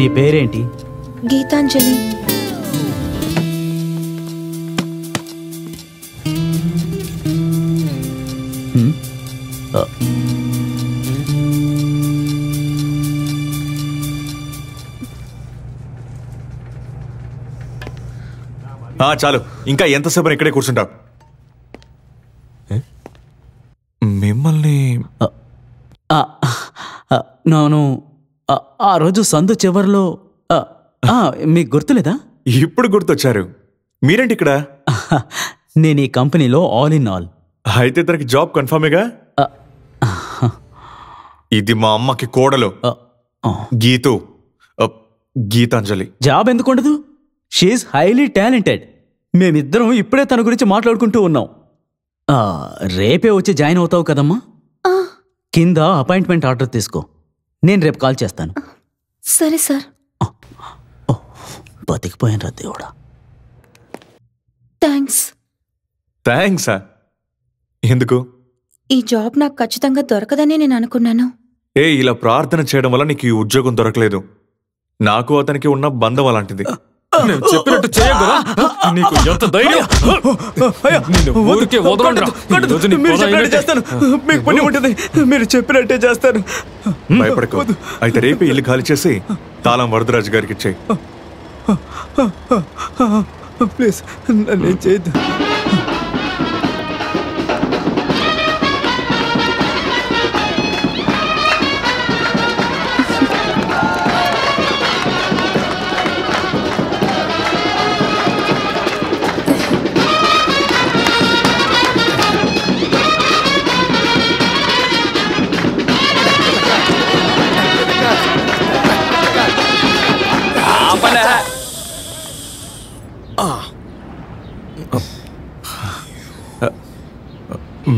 నీ పేరేంటి? గీతాంజలి. చాలు, ఇంకా ఎంతసేపు ఇక్కడే కూర్చుంటావు? మిమ్మల్ని నేను ఆ రోజు సందు చివరిలో మీకు గుర్తులేదా? ఇప్పుడు గుర్తొచ్చారు. మీరేంటి ఇక్కడ? నేను ఈ కంపెనీలో ఆల్ ఇన్ ఆల్. అయితే తనకి జాబ్ కన్ఫర్మేగా? ఇది మా అమ్మకి కోడలు గీతు, గీతాంజలి. జాబ్ ఎందుకు ఉండదు? She is highly talented. మేమిద్దరం ఇప్పుడే తన గురించి మాట్లాడుకుంటూ ఉన్నాం. రేపే వచ్చి జాయిన్ అవుతావు కదమ్మా? కింద అపాయింట్మెంట్ ఆర్డర్ తీసుకో, నేను రేపు కాల్ చేస్తాను. సరే సార్. బతికిపోయాను రా దేవుడా. థ్యాంక్స్. థ్యాంక్సా? ఎందుకు? ఈ జాబ్ నాకు ఖచ్చితంగా దొరకదని నేను అనుకున్నాను. ఇలా ప్రార్థన చేయడం వల్ల నీకు ఈ ఉద్యోగం దొరకలేదు. నాకు అతనికి ఉన్న బంధం అలాంటిది. నేను చెప్పినట్టు చేయగలరా? నీకు ఎంత ధైర్యం? ఊరికే చేస్తాను, మీకు పుణ్యం ఉంటుంది. మీరు చెప్పినట్టే చేస్తాను. భయపడకు. అయితే రేపే ఇల్లు ఖాళీ చేసి తాళం వరదరాజు గారికి ఇచ్చేయి. ప్లీజ్ నన్ను చేయద్దు.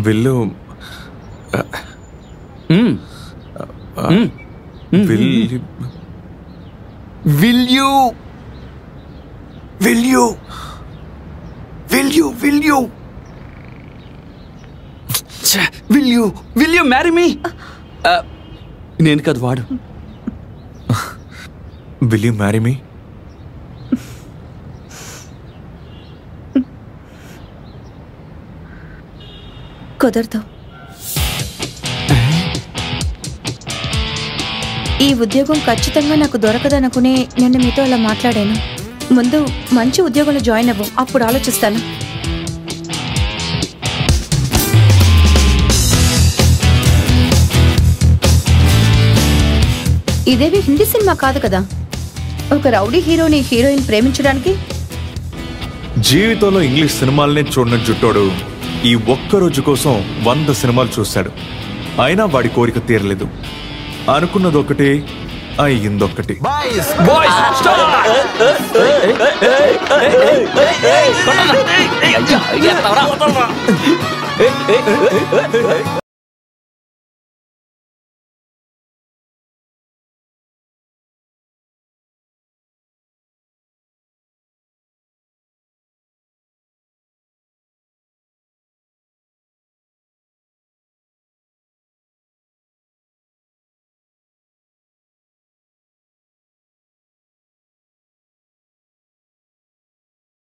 విల్లు Will you marry me? నేను కాదు, వాడు. Will you marry me? కుదరదు. ఈ ఉద్యోగం ఖచ్చితంగా నాకు దొరకదనుకునే నేను మీతో అలా మాట్లాడాను. ముందు మంచి ఉద్యోగంలో జాయిన్ అవ్వు, అప్పుడు ఆలోచిస్తాను. ఇదేవి హిందీ సినిమా కాదు కదా, ఒక రౌడీ హీరోని హీరోయిన్ ప్రేమించడానికి. జీవితంలో ఇంగ్లీష్ సినిమాలనే చూడని జుట్టోడు ఈ ఒక్క రోజు కోసం 100 సినిమాలు చూశాడు. అయినా వాడి కోరిక తీరలేదు. అనుకున్నదొక్కటి, అయ్యిందొక్కటి.